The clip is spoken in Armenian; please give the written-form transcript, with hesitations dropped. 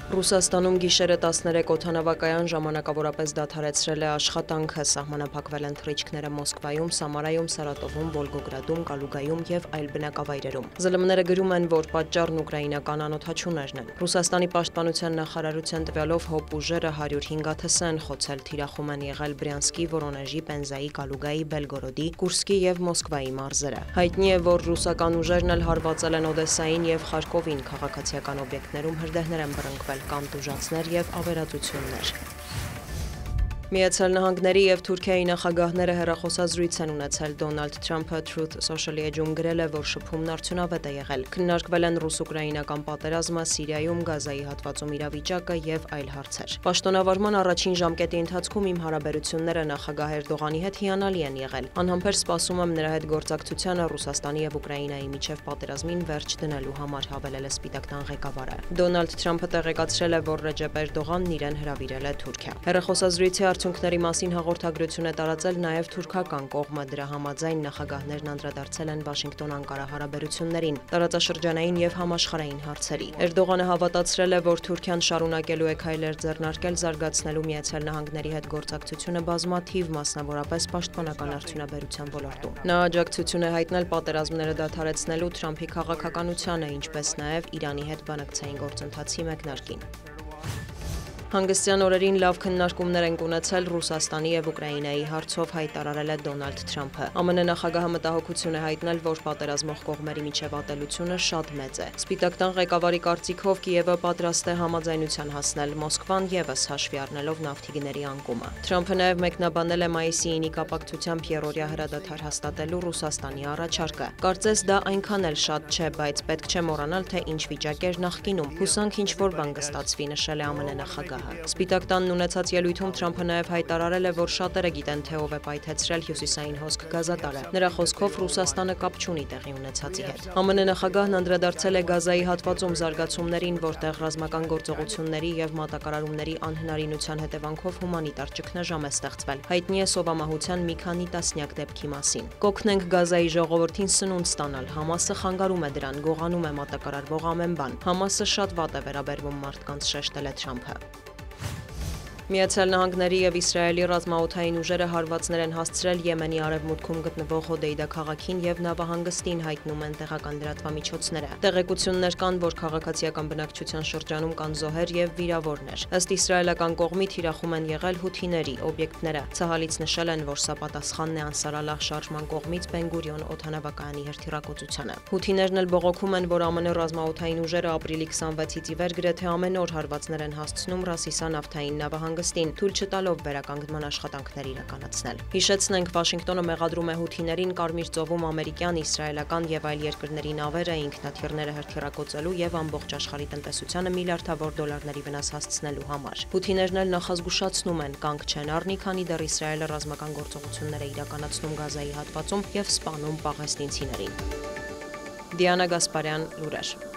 Ռուսաստանում գիշերը 13 օդանավակայան ժամանակավորապես դադարեցրել է աշխատանքը, սահմանափակվել են թռիչքները Մոսկվայում, Սամարայում, Սարատովում, Վոլգոգրադում, Կալուգայում եւ այլ բնակավայրերում։ ԶԼՄ-ները գրում են, որ պատճառն ուկրաինական անօդաչուներն են։ Ռուսաստանի պաշտպանության նախարարության տվյալով հոբ ուժերը 105 ԱԹՍ են խոցել, թիրախում են եղել Բրյանսկի, Վորոնեժի, Պենզայի, Կալուգայի, Բելգորոդի, Կուրսկի եւ Մոսկվայի մարզերը։ Հայտնի է, որ ռուսական ուժերն էլ հարվածել են Օդեսային եւ Խարկովին, քաղաքացիական օբյեկտներում հրդեհներ են բռնկվել կամ տուժածներ եւ ավերածություններ։ Միացյալ Նահանգների եւ Թուրքիայի նախագահները հեռախոսազրույց են ունեցել։ Դոնալդ Թրամփը Truth Social էջում գրել է, որ շփումն արդյունավետ է եղել։ Քննարկվել են ռուս-ուկրաինական պատերազմը, Սիրիայում, Գազայի հատվածում իրավիճակը եւ այլ հարցեր։ Պաշտոնավարման առաջին ժամկետի ընթացքում իմ հարաբերությունները նախագահ Էրդողանի հետ հիանալի են եղել։ Անհամբեր սպասում եմ նրա հետ գործակցությանը Ռուսաստանի եւ Ուկրաինայի միջև պատերազմին վերջ դնելու համար, հավելել է Սպիտակ տան ղեկավարը։ Դոնալդ Թրամփը տեղեկացրել է, որ Ռեջեփ Էրդողանն իրեն հրավիրել է Թուրքիա։ Հեռախոսազրույցի արդյունքների մասին հաղորդագրություն է տարածել նաև թուրքական կողմը։ Դրա համաձայն նախագահներն անդրադարձել են Վաշինգտոն-Անկարա հարաբերություններին, տարածաշրջանային եւ համաշխարհային հարցերի։ Էրդողանը հավատացրել է, որ Թուրքիան շարունակելու է քայլեր ձեռնարկել զարգացնելու Միացյալ Նահանգների հետ գործակցությունը բազմաթիվ, մասնավորապես պաշտպանական արդյունաբերության ոլորտում։ Նա աջակցություն է հայտնել պատերազմները դադարեցնելու Թրամփի քաղաքականությանը, ինչպես նաև Իրանի հետ բանակցային գործընթացի մեկնարկին։ Հանգստյան օրերին լավ քննարկումներ են ունեցել Ռուսաստանի եւ Ուկրաինայի հարցով, հայտարարել է Դոնալդ Թրամփը։ ԱՄՆ նախագահը մտահոգություն է հայտնել, որ պատերազմող կողմերի միջև ատելությունը շատ մեծ է։ Սպիտակ տան ղեկավարի կարծիքով Կիևը պատրաստ է համաձայնության հասնել Մոսկվան եւս հաշվի առնելով նավթի գների անկումը։ Թրամփը նաեւ մեկնաբանել է մայիսի 9-ի կապակցությամբ երրորդյա հրադադար հաստատելու Ռուսաստանի առաջարկը։ Կարծես դա այնքան էլ շատ չէ, բայց պետք չէ մոռանալ, թե ինչ վիճակ էր նախկինում։ Հուսանք ինչ-որ բան կստացվի, նշել է ԱՄՆ նախագահը։ Սպիտակ տանն ունեցած ելույթում Թրամփը նաև հայտարարել է, որ շատերը գիտեն, թե ով է պայթեցրել հյուսիսային հոսք գազատարը։ Նրա խոսքով Ռուսաստանը կապ չունի տեղի ունեցածի հետ։ ԱՄՆ նախագահն անդրադարձել է Գազայի հատվածում զարգացումներին, որտեղ ռազմական գործողությունների եւ մատակարարումների անհնարինության հետևանքով հումանիտար ճգնաժամ է ստեղծվել։ Հայտնի է սովամահության մի քանի տասնյակ դեպքի մասին։ Կօգնենք Գազայի ժողովրդին սնունդ ստանալ։ Համասը խանգարում է դրան, գողանում է մատակարարվող ամեն բան։ Համասը շատ վատ է վերաբերվում մարդկանց, շեշտել է Թրամփը։ Միացյալ Նահանգների եւ Իսրայելի ռազմաօդային ուժերը հարվածներ են հասցրել Եմենի արևմուտքում գտնվող Հոդեյդա քաղաքին եւ նավահանգստին, հայտնում են տեղական լրատվամիջոցները։ Տեղեկություններ կան, որ քաղաքացիական բնակչության շրջանում կան զոհեր եւ վիրավորներ։ Ըստ իսրայելական կողմի թիրախում են եղել հութիների օբյեկտները։ Ցահալից նշել են, որ սա պատասխանն է Անսարալահ շարժման կողմից Բեն-Գուրիոն օդանավակայանի հրթիռակոծությանը։ Հութիներն էլ բողոքում են, որ ԱՄՆ ռազմաօդային ուժերը ապրիլի 26-ից ի վեր գրեթե ամեն օր հարվածներ են հասցնում Ռասիսա նավթային նավահանգստին, թույլ չտալով վերականգնման աշխատանքներ իրականացնել։ Հիշեցնենք, Վաշինգտոնը մեղադրում է հութիներին Կարմիր ծովում ամերիկյան, իսրայելական եւ այլ երկրների նավերը ինքնաթիռները հրթիռակոծելու եւ ամբողջ աշխարհի տնտեսությանը միլիարդավոր դոլարների վնաս հասցնելու համար։ Հութիներն էլ նախազգուշացնում են, կանգ չեն առնի, քանի դեռ Իսրայելը ռազմական գործողություններ է իրականացնում Գազայի հատվածում եւ սպանում պաղեստինցիներին։ Դիանա Գասպարյան, լուրեր։